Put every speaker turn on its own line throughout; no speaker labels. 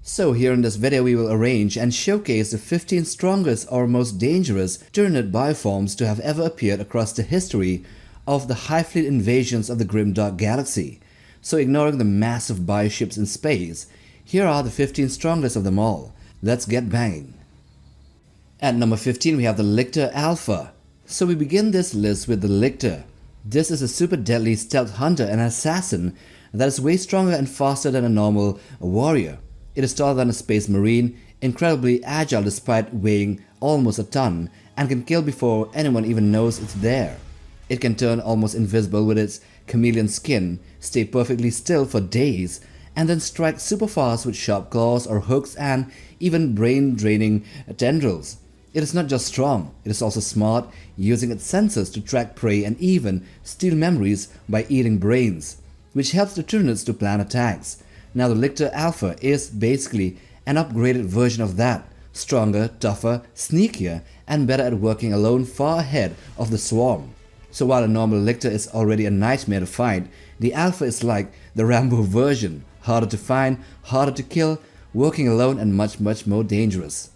So here in this video we will arrange and showcase the 15 strongest or most dangerous Tyranid bioforms to have ever appeared across the history of the Hive Fleet invasions of the Grimdark galaxy. So ignoring the massive bioships in space, here are the 15 strongest of them all. Let's get banging. At number 15 we have the Lictor Alpha. So we begin this list with the Lictor. This is a super deadly stealth hunter and assassin that is way stronger and faster than a normal warrior. It is taller than a space marine, incredibly agile despite weighing almost a ton, and can kill before anyone even knows it's there. It can turn almost invisible with its chameleon skin, stay perfectly still for days, and then strike super fast with sharp claws or hooks and even brain-draining tendrils. It is not just strong, it is also smart, using its senses to track prey and even steal memories by eating brains, which helps the Tyranids to plan attacks. Now the Lictor Alpha is basically an upgraded version of that, stronger, tougher, sneakier, and better at working alone far ahead of the swarm. So while a normal Lictor is already a nightmare to fight, the Alpha is like the Rambo version, harder to find, harder to kill, working alone and much more dangerous.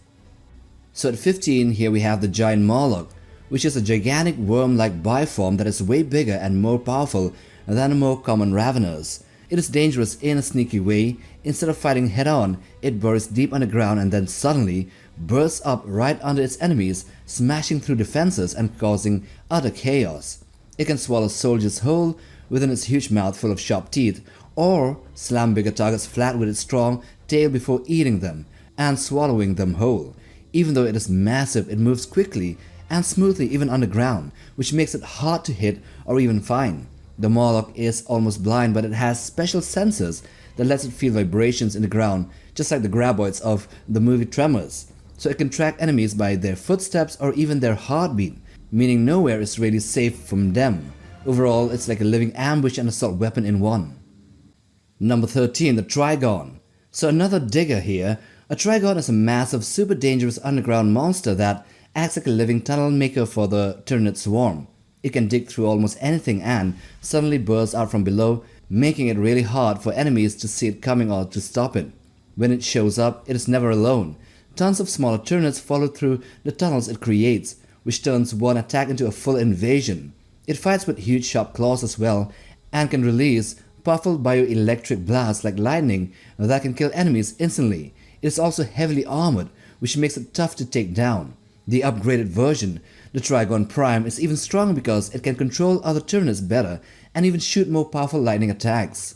So at 15 here we have the Giant Moloch, which is a gigantic worm-like bioform that is way bigger and more powerful than the more common Raveners. It is dangerous in a sneaky way. Instead of fighting head-on, it burrows deep underground and then suddenly bursts up right under its enemies, smashing through defenses and causing utter chaos. It can swallow soldiers whole within its huge mouth full of sharp teeth, or slam bigger targets flat with its strong tail before eating them and swallowing them whole. Even though it is massive, it moves quickly and smoothly even underground, which makes it hard to hit or even find. The Moloch is almost blind, but it has special sensors that lets it feel vibrations in the ground, just like the graboids of the movie Tremors. So it can track enemies by their footsteps or even their heartbeat, meaning nowhere is really safe from them. Overall, it's like a living ambush and assault weapon in one. Number 13, the Trigon. So another digger here. A Trigon is a massive, super dangerous underground monster that acts like a living tunnel maker for the Tyranid swarm. It can dig through almost anything and suddenly burst out from below, making it really hard for enemies to see it coming or to stop it. When it shows up, it is never alone. Tons of smaller Tyranids follow through the tunnels it creates, which turns one attack into a full invasion. It fights with huge sharp claws as well, and can release powerful bioelectric blasts like lightning that can kill enemies instantly. It is also heavily armored, which makes it tough to take down. The upgraded version, the Trigon Prime, is even stronger because it can control other Tyranids better and even shoot more powerful lightning attacks.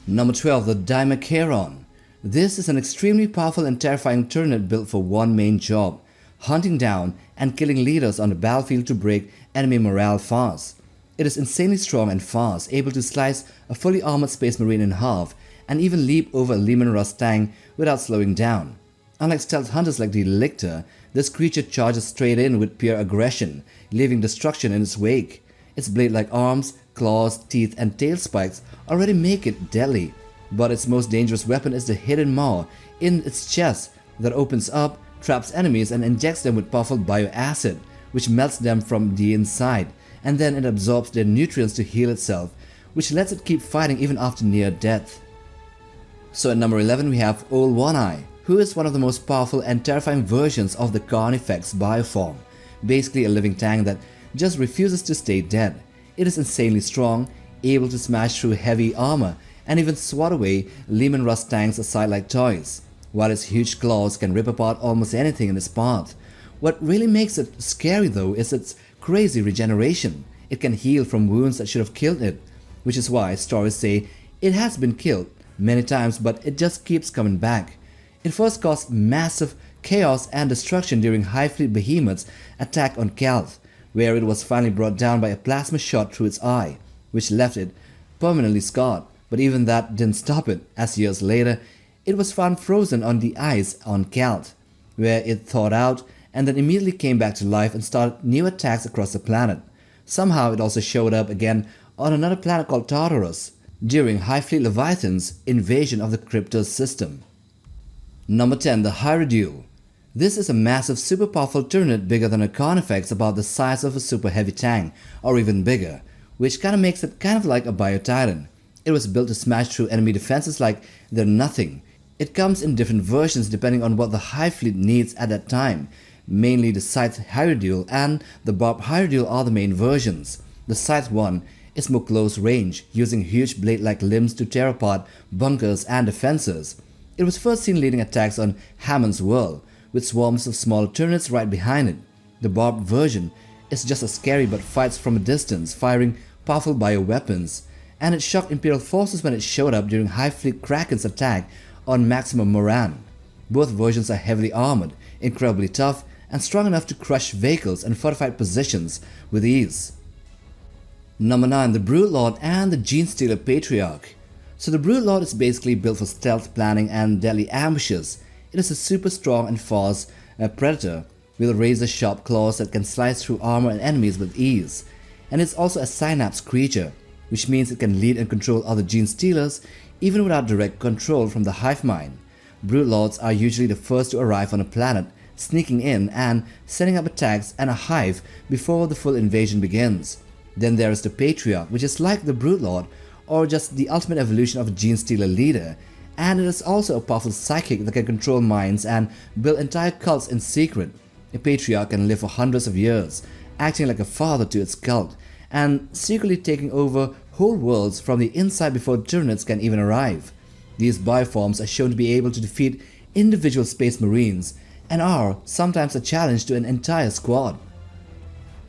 Number 12, the Dimachairon. This is an extremely powerful and terrifying Tyranid built for one main job: hunting down and killing leaders on the battlefield to break enemy morale fast. It is insanely strong and fast, able to slice a fully armored space marine in half and even leap over a Leman Russ tank without slowing down. Unlike stealth hunters like the Lictor, this creature charges straight in with pure aggression, leaving destruction in its wake. Its blade-like arms, claws, teeth, and tail spikes already make it deadly, but its most dangerous weapon is the hidden maw in its chest that opens up, traps enemies, and injects them with powerful bioacid, which melts them from the inside, and then it absorbs their nutrients to heal itself, which lets it keep fighting even after near death. So at number 11 we have Old One Eye, who is one of the most powerful and terrifying versions of the Carnifex bioform, basically a living tank that just refuses to stay dead. It is insanely strong, able to smash through heavy armor and even swat away Leman Russ tanks aside like toys, while its huge claws can rip apart almost anything in its path. What really makes it scary though is its crazy regeneration. It can heal from wounds that should have killed it, which is why stories say it has been killed many times, but it just keeps coming back. It first caused massive chaos and destruction during Hive Fleet Behemoth's attack on Calth, where it was finally brought down by a plasma shot through its eye, which left it permanently scarred. But even that didn't stop it, as years later, it was found frozen on the ice on Calth, where it thawed out and then immediately came back to life and started new attacks across the planet. Somehow it also showed up again on another planet called Tartarus during Hive Fleet Leviathan's invasion of the Cryptos system. Number 10, the Hierophant. This is a massive super powerful Tyranid bigger than a Carnifex, about the size of a super heavy tank or even bigger, which kinda makes it kind of like a Biotitan. It was built to smash through enemy defenses like they're nothing. It comes in different versions depending on what the Hive Fleet needs at that time. Mainly the Scythe Hierophant and the Barb Hierophant are the main versions. The Scythe one is more close range, using huge blade-like limbs to tear apart bunkers and defenses. It was first seen leading attacks on Hammond's world, with swarms of small Tyranids right behind it. The barbed version is just as scary but fights from a distance, firing powerful bioweapons, and it shocked Imperial forces when it showed up during Hive Fleet Kraken's attack on Maximum Moran. Both versions are heavily armored, incredibly tough, and strong enough to crush vehicles and fortified positions with ease. Number 9. The Broodlord and the Genestealer Patriarch. So the Broodlord is basically built for stealth planning and deadly ambushes. It is a super strong and fast predator with razor-sharp claws that can slice through armor and enemies with ease. And it's also a synapse creature, which means it can lead and control other Genestealers even without direct control from the hive mind. Broodlords are usually the first to arrive on a planet, sneaking in and setting up attacks and a hive before the full invasion begins. Then there is the Patriarch, which is like the Broodlord, or just the ultimate evolution of a Genestealer leader, and it is also a powerful psychic that can control minds and build entire cults in secret. A Patriarch can live for hundreds of years, acting like a father to its cult, and secretly taking over whole worlds from the inside before Tyranids can even arrive. These Bioforms are shown to be able to defeat individual Space Marines, and are sometimes a challenge to an entire squad.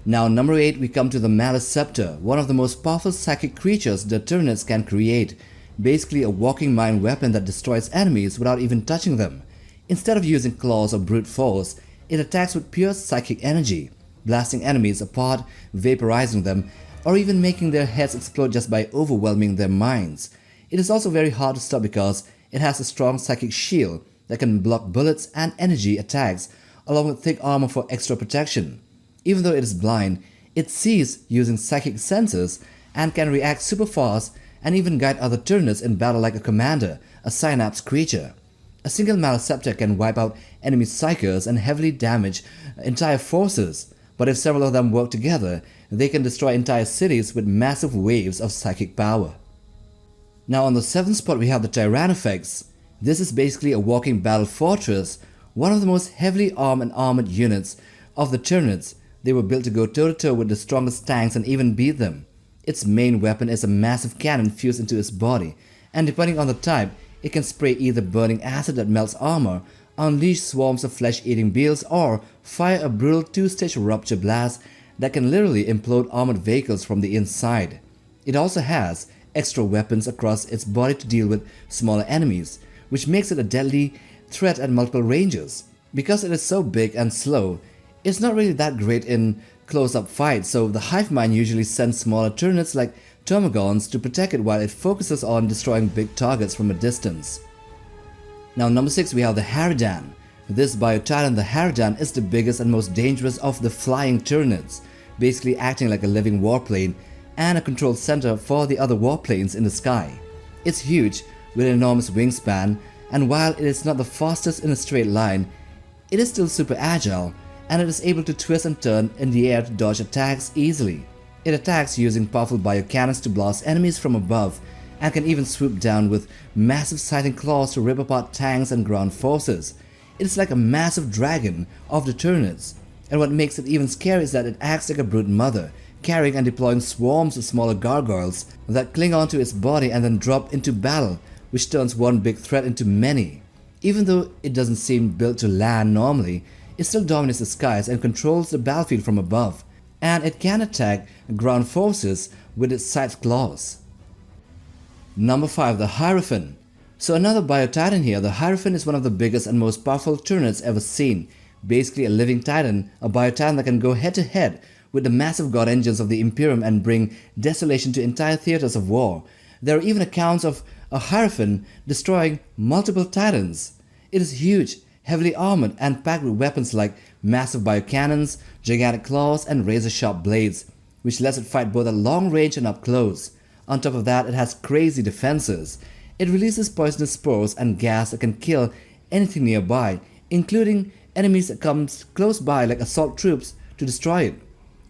Now number 8, we come to the Malice Scepter, one of the most powerful psychic creatures the Tyranids can create, basically a walking mind weapon that destroys enemies without even touching them. Instead of using claws or brute force, it attacks with pure psychic energy, blasting enemies apart, vaporizing them, or even making their heads explode just by overwhelming their minds. It is also very hard to stop because it has a strong psychic shield that can block bullets and energy attacks, along with thick armor for extra protection. Even though it is blind, it sees using psychic senses and can react super fast and even guide other Tyranids in battle like a commander, a synapse creature. A single Malice Scepter can wipe out enemy psychers and heavily damage entire forces, but if several of them work together, they can destroy entire cities with massive waves of psychic power. Now on the 7th spot we have the Tyranofex. This is basically a walking battle fortress, one of the most heavily armed and armored units of the Tyranids. They were built to go toe-to-toe with the strongest tanks and even beat them. Its main weapon is a massive cannon fused into its body, and depending on the type, it can spray either burning acid that melts armor, unleash swarms of flesh-eating beetles, or fire a brutal 2-stage rupture blast that can literally implode armored vehicles from the inside. It also has extra weapons across its body to deal with smaller enemies, which makes it a deadly threat at multiple ranges. Because it is so big and slow, it's not really that great in close-up fights, so the hive mind usually sends smaller Tyranids like Termagants to protect it while it focuses on destroying big targets from a distance. Now number 6 we have the Harridan. This Biotitan, the Harridan, is the biggest and most dangerous of the flying Tyranids, basically acting like a living warplane and a control center for the other warplanes in the sky. It's huge, with an enormous wingspan, and while it is not the fastest in a straight line, it is still super agile, and it is able to twist and turn in the air to dodge attacks easily. It attacks using powerful biocannons to blast enemies from above, and can even swoop down with massive sighting claws to rip apart tanks and ground forces. It is like a massive dragon of the Tyranids, and what makes it even scary is that it acts like a brute mother, carrying and deploying swarms of smaller gargoyles that cling onto its body and then drop into battle, which turns one big threat into many. Even though it doesn't seem built to land normally, it still dominates the skies and controls the battlefield from above, and it can attack ground forces with its scythe claws. Number 5. The Hierophant. So another Biotitan here. The Hierophant is one of the biggest and most powerful Tyranids ever seen, basically a living titan, a Biotitan that can go head to head with the massive god engines of the Imperium and bring desolation to entire theaters of war. There are even accounts of a Hierophant destroying multiple titans. It is huge, heavily armored, and packed with weapons like massive biocannons, gigantic claws, and razor-sharp blades, which lets it fight both at long range and up close. On top of that, it has crazy defenses. It releases poisonous spores and gas that can kill anything nearby, including enemies that come close by like assault troops to destroy it.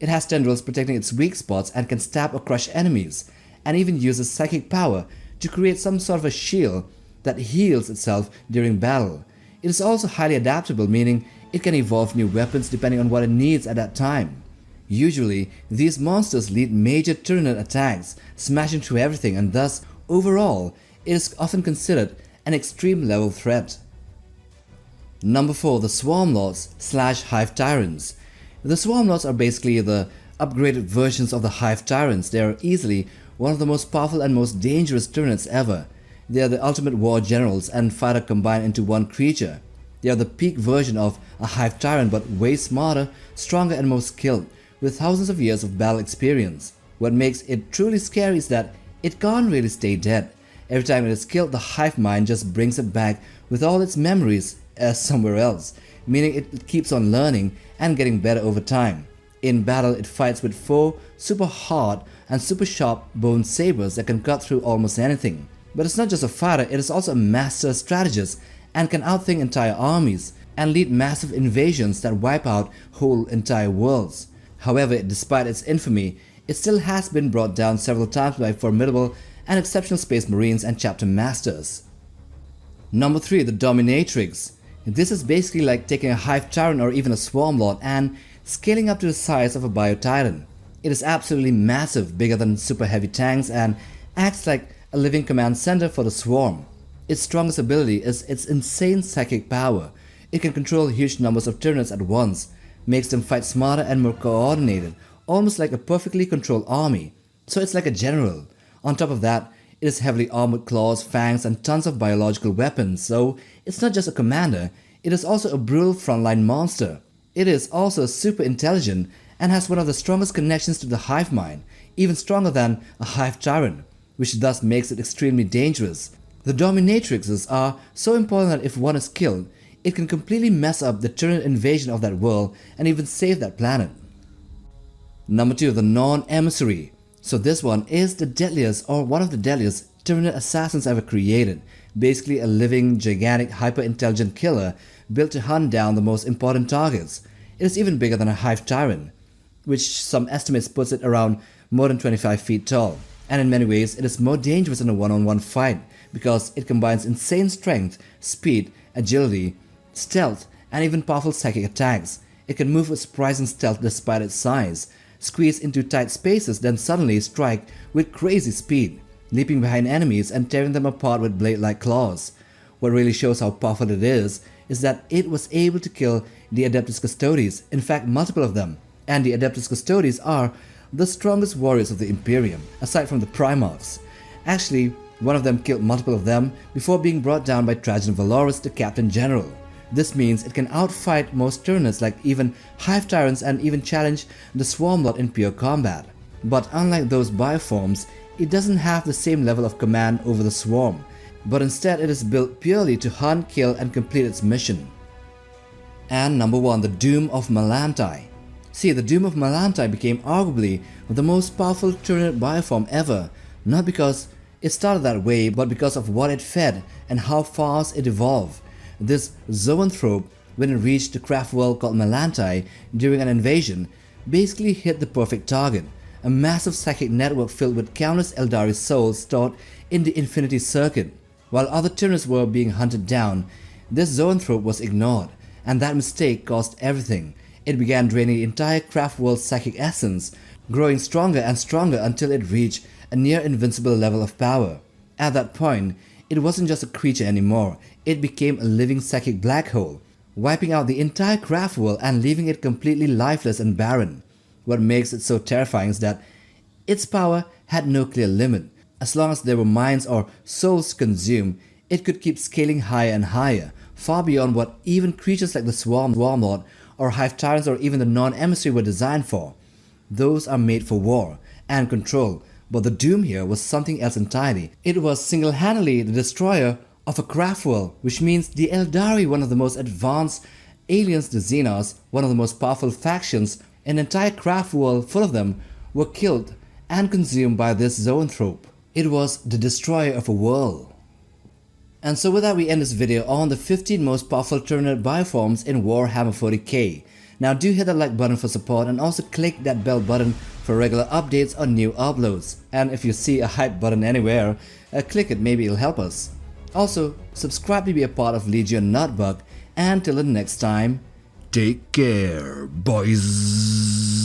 It has tendrils protecting its weak spots and can stab or crush enemies, and even uses psychic power to create some sort of a shield that heals itself during battle. It is also highly adaptable, meaning it can evolve new weapons depending on what it needs at that time. Usually, these monsters lead major Tyranid attacks, smashing through everything, and thus, overall, it is often considered an extreme level threat. Number 4. The Swarmlords / Hive Tyrants. The Swarmlords are basically the upgraded versions of the Hive Tyrants. They are easily one of the most powerful and most dangerous Tyranids ever. They are the ultimate war generals and fighter combined into one creature. They are the peak version of a Hive Tyrant, but way smarter, stronger and more skilled, with thousands of years of battle experience. What makes it truly scary is that it can't really stay dead. Every time it is killed, the Hive Mind just brings it back with all its memories as somewhere else, meaning it keeps on learning and getting better over time. In battle, it fights with 4 super hard and super sharp bone sabers that can cut through almost anything. But it's not just a fighter, it is also a master strategist and can outthink entire armies and lead massive invasions that wipe out whole entire worlds. However, despite its infamy, it still has been brought down several times by formidable and exceptional Space Marines and Chapter Masters. Number 3. The Dominatrix. This is basically like taking a Hive Tyrant or even a Swarmlord and scaling up to the size of a Bio-Titan. It is absolutely massive, bigger than super heavy tanks, and acts like a living command center for the swarm. Its strongest ability is its insane psychic power. It can control huge numbers of Tyranids at once, makes them fight smarter and more coordinated, almost like a perfectly controlled army. So it's like a general. On top of that, it is heavily armed with claws, fangs, and tons of biological weapons, so it's not just a commander, it is also a brutal frontline monster. It is also super intelligent and has one of the strongest connections to the hive mind, even stronger than a Hive Tyrant, which thus makes it extremely dangerous. The Dominatrixes are so important that if one is killed, it can completely mess up the Tyranid invasion of that world and even save that planet. Number 2. The Norn Emissary. So this one is the deadliest or one of the deadliest Tyranid assassins ever created. Basically a living, gigantic, hyper-intelligent killer built to hunt down the most important targets. It is even bigger than a Hive Tyrant, which some estimates puts it around more than 25 feet tall. And in many ways, it is more dangerous in a one-on-one fight because it combines insane strength, speed, agility, stealth, and even powerful psychic attacks. It can move with surprising stealth despite its size, squeeze into tight spaces, then suddenly strike with crazy speed, leaping behind enemies and tearing them apart with blade-like claws. What really shows how powerful it is that it was able to kill the Adeptus Custodes, in fact multiple of them, and the Adeptus Custodes are the strongest warriors of the Imperium, aside from the Primarchs. Actually, one of them killed multiple of them before being brought down by Trajan Valorous, the Captain General. This means it can outfight most Tyranids like even Hive Tyrants and even challenge the Swarmlord in pure combat. But unlike those Bioforms, it doesn't have the same level of command over the swarm, but instead it is built purely to hunt, kill and complete its mission. And number 1. The Doom of Malan'tai. See, the Doom of Malan'tai became arguably the most powerful Tyranid bioform ever, not because it started that way, but because of what it fed and how fast it evolved. This zoanthrope, when it reached the craft world called Malan'tai during an invasion, basically hit the perfect target, a massive psychic network filled with countless Eldari souls stored in the Infinity Circuit. While other Tyranids were being hunted down, this zoanthrope was ignored, and that mistake caused everything. It began draining the entire craft world's psychic essence, growing stronger and stronger until it reached a near invincible level of power. At that point, it wasn't just a creature anymore, it became a living psychic black hole, wiping out the entire craft world and leaving it completely lifeless and barren. What makes it so terrifying is that its power had no clear limit. As long as there were minds or souls to consume, it could keep scaling higher and higher, far beyond what even creatures like the Swarmlord or Hive Tyrants or even the Norn Emissary were designed for. Those are made for war and control, but the Doom here was something else entirely. It was single-handedly the destroyer of a craft world, which means the Eldari, one of the most advanced aliens, the Xenos, one of the most powerful factions, an entire craft world full of them, were killed and consumed by this zoanthrope. It was the destroyer of a world. And so with that, we end this video on the 15 most powerful Tyranid bioforms in Warhammer 40K. Now do hit that like button for support and also click that bell button for regular updates on new uploads. And if you see a hype button anywhere, click it, maybe it'll help us. Also, subscribe to be a part of Legion Nutbug, and till the next time, take care, boys.